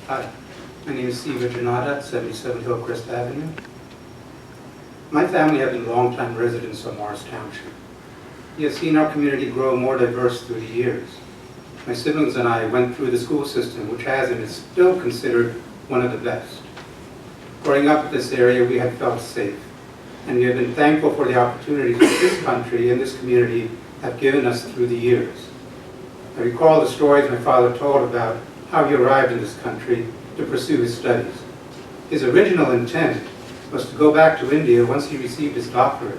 Hi, my name is Siva, Jonnada, 77 Hillcrest Avenue. My family have been longtime residents of Morris Township. We have seen our community grow more diverse through the years. My siblings and I went through the school system, which has and is still considered one of the best. Growing up in this area, we have felt safe, and we have been thankful for the opportunities that this country and this community have given us through the years. I recall the stories my father told about how he arrived in this country to pursue his studies. His original intent was to go back to India once he received his doctorate.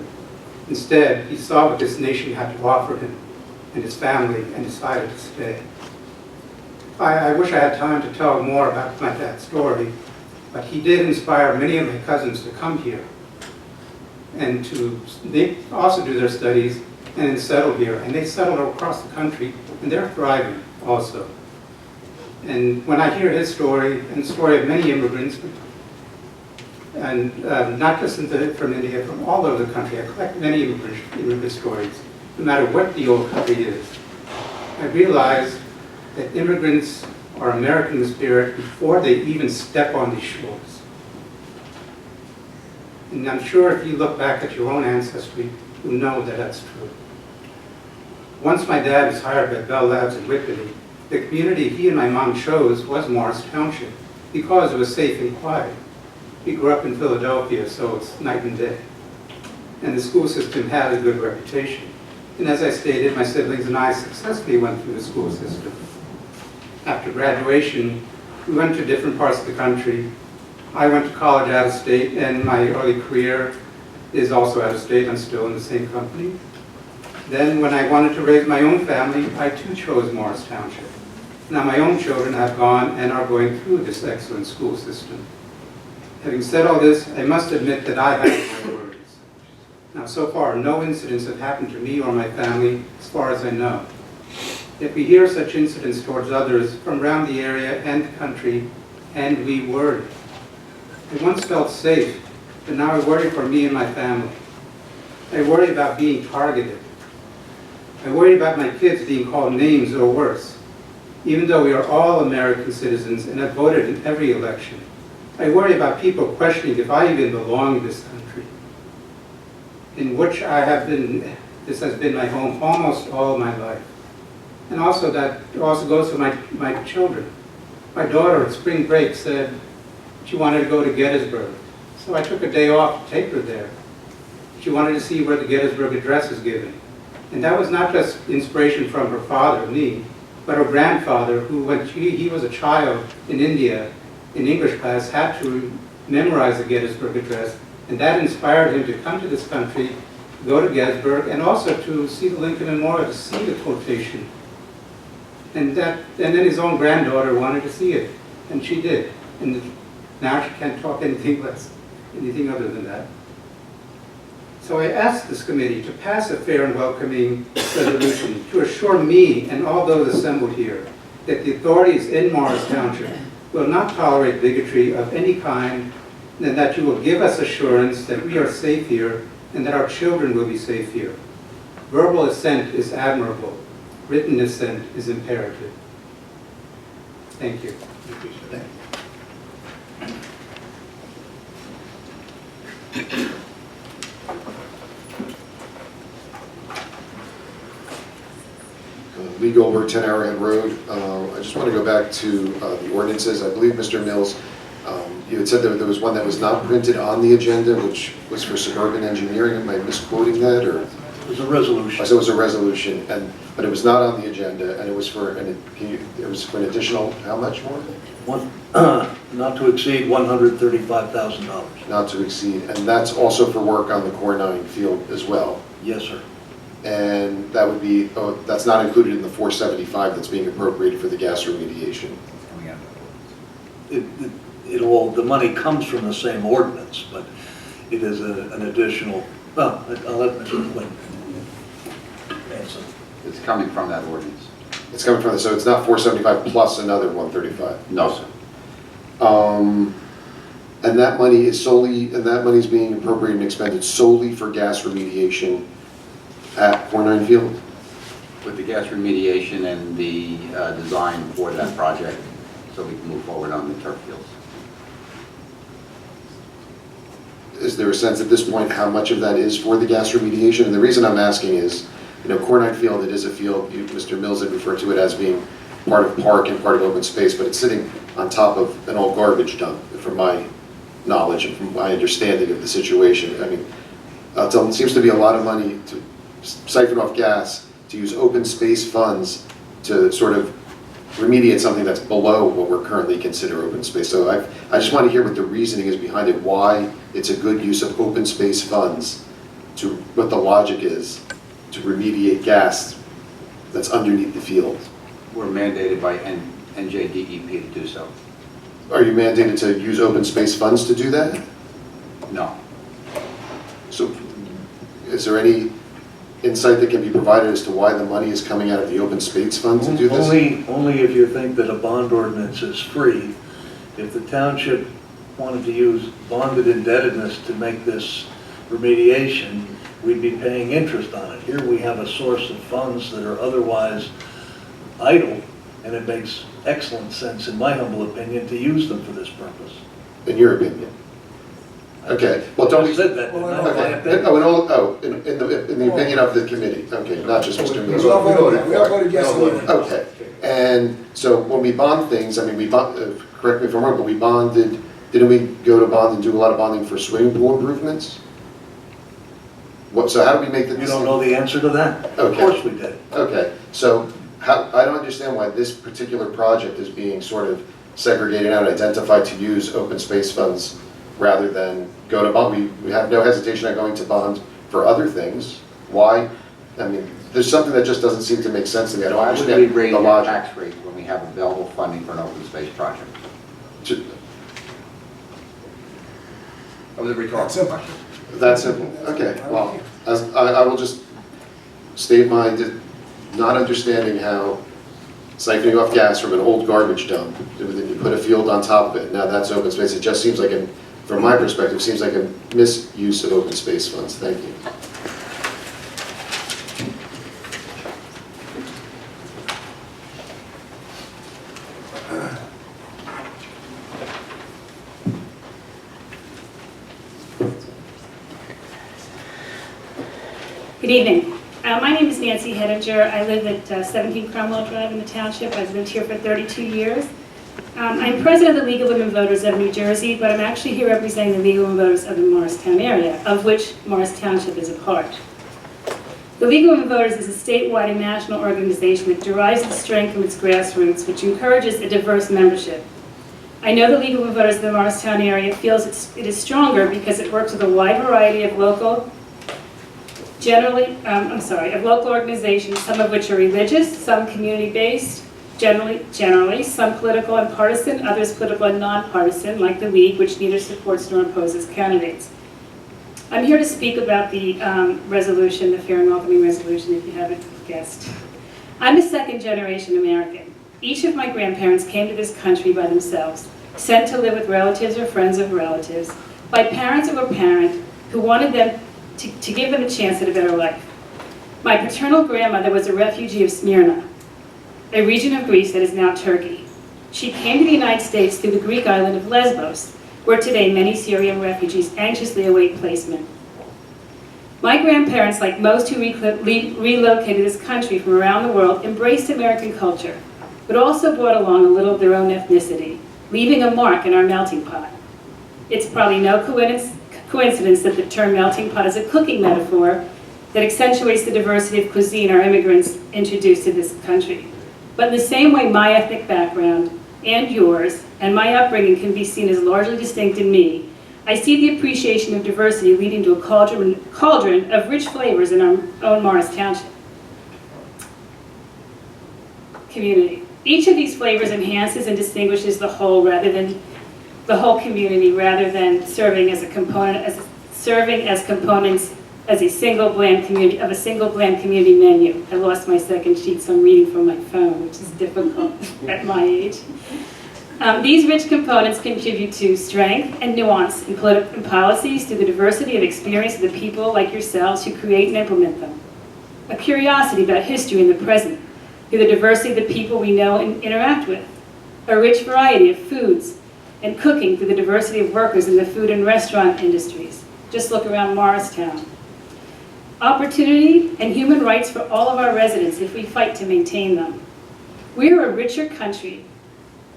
Instead, he saw what this nation had to offer him and his family and decided to stay. I wish I had time to tell more about my dad's story, but he did inspire many of my cousins to come here and they also do their studies and then settle here. And they settled across the country, and they're thriving also. And when I hear his story and the story of many immigrants, and not just from India, from all over the country, I collect many immigrant stories, no matter what the old country is. I realize that immigrants are American in spirit before they even step on these shores. And I'm sure if you look back at your own ancestry, you'll know that that's true. Once my dad was hired by Bell Labs in Whitby, the community he and my mom chose was Morris Township because it was safe and quiet. We grew up in Philadelphia, so it's night and day. And the school system had a good reputation. And as I stated, my siblings and I successfully went through the school system. After graduation, we went to different parts of the country. I went to college out of state, and my early career is also out of state. I'm still in the same company. Then when I wanted to raise my own family, I too chose Morris Township. Now my own children have gone and are going through this excellent school system. Having said all this, I must admit that I have my worries. Now so far, no incidents have happened to me or my family as far as I know. Yet we hear such incidents towards others from around the area and the country, and we worry. I once felt safe, but now I worry for me and my family. I worry about being targeted. I worry about my kids being called names or worse. Even though we are all American citizens and have voted in every election, I worry about people questioning if I even belong in this country, in which I have been, this has been my home almost all my life. And also that also goes for my children. My daughter at spring break said she wanted to go to Gettysburg, so I took a day off to take her there. She wanted to see where the Gettysburg Address is given. And that was not just inspiration from her father, me, but her grandfather, who when he was a child in India, in English class, had to memorize the Gettysburg Address, and that inspired him to come to this country, go to Gettysburg, and also to see the Lincoln Memorial, to see the quotation. And then his own granddaughter wanted to see it, and she did. And now she can't talk anything other than that. So I asked this committee to pass a fair and welcoming resolution to assure me and all those assembled here that the authorities in Morris Township will not tolerate bigotry of any kind, and that you will give us assurance that we are safe here and that our children will be safe here. Verbal assent is admirable. Written assent is imperative. Thank you. Lee Goldberg, 10 Arrowhead Road. I just want to go back to the ordinances. I believe, Mr. Mills, you had said that there was one that was not printed on the agenda, which was for suburban engineering. Am I misquoting that, or? It was a resolution. So it was a resolution, but it was not on the agenda, and it was for an additional, how much more? Not to exceed $135,000. Not to exceed, and that's also for work on the Core 9 field as well. Yes, sir. And that would be, that's not included in the 475 that's being appropriated for the gas remediation. The money comes from the same ordinance, but it is an additional, well, I'll let Mr. Flynn answer. It's coming from that ordinance. It's coming from, so it's not 475 plus another 135? No, sir. And that money is solely, and that money is being appropriated and expended solely for gas remediation at Core 9 Field? With the gas remediation and the design for that project so we can move forward on the turf fields. Is there a sense at this point how much of that is for the gas remediation? And the reason I'm asking is, Cornite Field, it is a field, Mr. Mills had referred to it as being part of park and part of open space, but it's sitting on top of an old garbage dump, from my knowledge and from my understanding of the situation. I mean, it seems to be a lot of money to siphon off gas, to use open space funds to sort of remediate something that's below what we're currently consider open space. So I just want to hear what the reasoning is behind it, why it's a good use of open space funds, to what the logic is to remediate gas that's underneath the field. We're mandated by NJDEP to do so. Are you mandated to use open space funds to do that? No. So is there any insight that can be provided as to why the money is coming out of the open space fund to do this? Only if you think that a bond ordinance is free. If the township wanted to use bonded indebtedness to make this remediation, we'd be paying interest on it. Here we have a source of funds that are otherwise idle, and it makes excellent sense, in my humble opinion, to use them for this purpose. In your opinion? Okay, well, don't I we... said that, didn't I? My Okay, opinion. in the opinion of the committee, okay, not just Mr. We Mills. all voted yes on it. Okay, and so when we bond things, I mean, correct me if I'm wrong, but we bonded, didn't we go to bond and do a lot of bonding for swimming pool improvements? So how do we make the... You don't know the answer to that? Of Okay. course we did. Okay, so I don't understand why this particular project is being sort of segregated out, identified to use open space funds rather than go to bond. We have no hesitation on going to bond for other things. Why? I mean, there's something that just doesn't seem to make sense to me. I don't Why would we understand raise the our logic. tax rate when we have available funding for an open space project? That was a rhetorical question. That's simple. Okay, well, I will just state my not understanding how siphoning off gas from an old garbage dump, then you put a field on top of it, now that's open space. It just seems like, from my perspective, seems like a misuse of open space funds. Thank you. Good evening. My name is Nancy Hedinger. I live at 17 Cromwell Drive in the township. I've lived here for 32 years. I'm president of the League of Women Voters of New Jersey, but I'm actually here representing the League of Women Voters of the Morristown area, of which Morris Township is a part. The League of Women Voters is a statewide and national organization that derives its strength from its grassroots, which encourages a diverse membership. I know the League of Women Voters of the Morristown area feels it is stronger because it works with a wide variety of local organizations, some of which are religious, some community-based, generally, some political and partisan, others political and nonpartisan, like the League, which neither supports nor opposes candidates. I'm here to speak about the resolution, the Fair and Welcoming Resolution, if you haven't guessed. I'm a second-generation American. Each of my grandparents came to this country by themselves, sent to live with relatives or friends of relatives, by parents or a parent who wanted them to give them a chance at a better life. My paternal grandmother was a refugee of Smyrna, a region of Greece that is now Turkey. She came to the United States through the Greek island of Lesbos, where today many Syrian refugees anxiously await placement. My grandparents, like most who relocated this country from around the world, embraced American culture, but also brought along a little of their own ethnicity, leaving a mark in our melting pot. It's probably no coincidence that the term melting pot is a cooking metaphor that accentuates the diversity of cuisine our immigrants introduced to this country. But in the same way my ethnic background, and yours, and my upbringing can be seen as largely distinct in me, I see the appreciation of diversity leading to a cauldron of rich flavors in our own Morris Township community. Each of these flavors enhances and distinguishes the whole community, rather than serving as components as a single bland community menu. I lost my second sheet, so I'm reading from my phone, which is difficult at my age. These rich components contribute to strength and nuance in policies through the diversity of experience of the people like yourselves who create and implement them. A curiosity about history and the present through the diversity of the people we know and interact with. a rich variety of foods, and cooking through the diversity of workers in the food and restaurant industries. Just look around Morristown. Opportunity and human rights for all of our residents if we fight to maintain them. We are a richer country,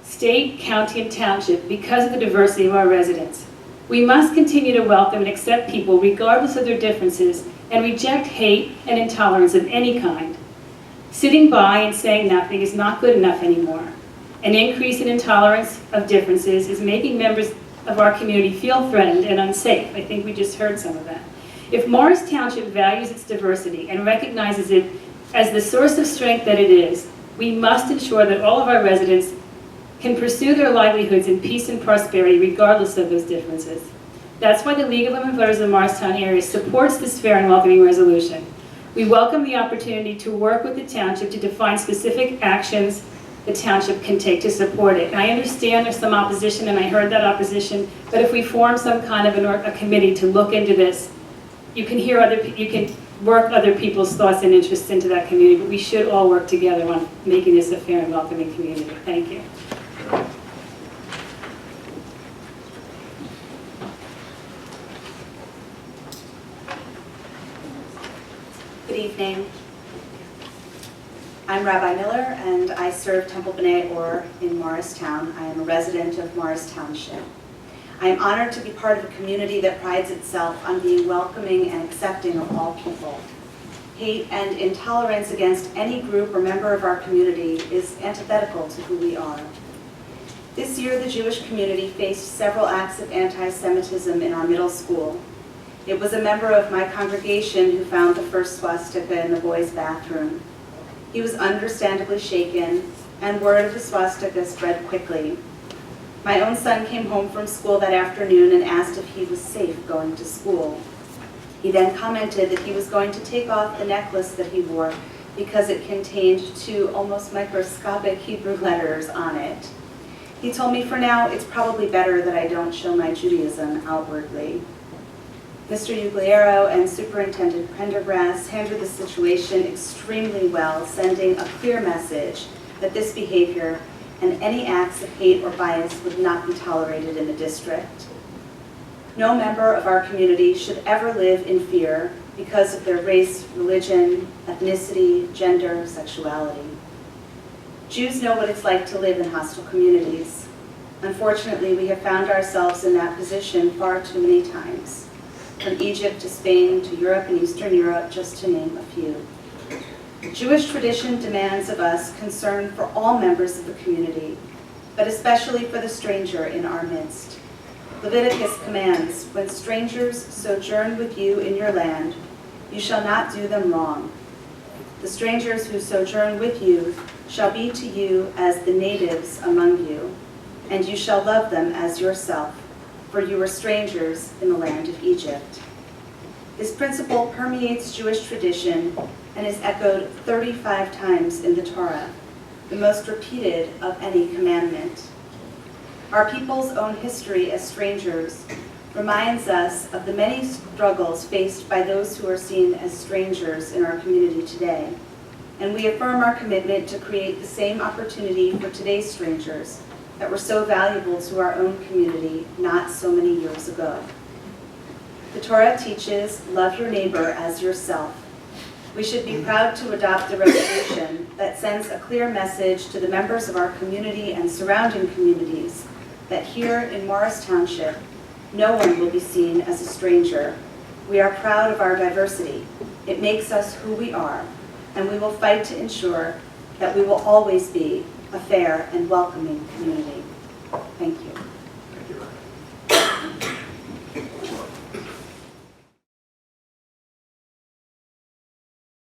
state, county, and township because of the diversity of our residents. We must continue to welcome and accept people regardless of their differences and reject hate and intolerance of any kind. Sitting by and saying nothing is not good enough anymore. An increase in intolerance of differences is making members of our community feel threatened and unsafe. I think we just heard some of that. If Morris Township values its diversity and recognizes it as the source of strength that it is, we must ensure that all of our residents can pursue their livelihoods in peace and prosperity regardless of those differences. That's why the League of Women Voters of the Morristown area supports this fair and welcoming resolution. We welcome the opportunity to work with the township to define specific actions the township can take to support it. And I understand there's some opposition, and I heard that opposition, but if we form some kind of a committee to look into this, you can hear you can work other people's thoughts and interests into that community, but we should all work together on making this a fair and welcoming community. Thank you. Good evening. I'm Rabbi Miller, and I serve Temple B'nai Or in Morristown. I am a resident of Morris Township. I am honored to be part of a community that prides itself on being welcoming and accepting of all people. Hate and intolerance against any group or member of our community is antithetical to who we are. This year, the Jewish community faced several acts of anti-Semitism in our middle school. It was a member of my congregation who found the first swastika in the boys' bathroom. He was understandably shaken, and word of the swastika spread quickly. My own son came home from school that afternoon and asked if he was safe going to school. He then commented that he was going to take off the necklace that he wore because it contained 2 almost microscopic Hebrew letters on it. He told me for now it's probably better that I don't show my Judaism outwardly. Mr. Ugliero and Superintendent Prendergrass handled the situation extremely well, sending a clear message that this behavior and any acts of hate or bias would not be tolerated in the district. No member of our community should ever live in fear because of their race, religion, ethnicity, gender, sexuality. Jews know what it's like to live in hostile communities. Unfortunately, we have found ourselves in that position far too many times, from Egypt to Spain to Europe and Eastern Europe, just to name a few. Jewish tradition demands of us concern for all members of the community, but especially for the stranger in our midst. Leviticus commands, when strangers sojourn with you in your land, you shall not do them wrong. The strangers who sojourn with you shall be to you as the natives among you, and you shall love them as yourself, for you were strangers in the land of Egypt. This principle permeates Jewish tradition and is echoed 35 times in the Torah, the most repeated of any commandment. Our people's own history as strangers reminds us of the many struggles faced by those who are seen as strangers in our community today, and we affirm our commitment to create the same opportunity for today's strangers that were so valuable to our own community not so many years ago. The Torah teaches, love your neighbor as yourself. We should be proud to adopt a resolution that sends a clear message to the members of our community and surrounding communities that here in Morris Township, no one will be seen as a stranger. We are proud of our diversity. It makes us who we are, and we will fight to ensure that we will always be a fair and welcoming community. Thank you.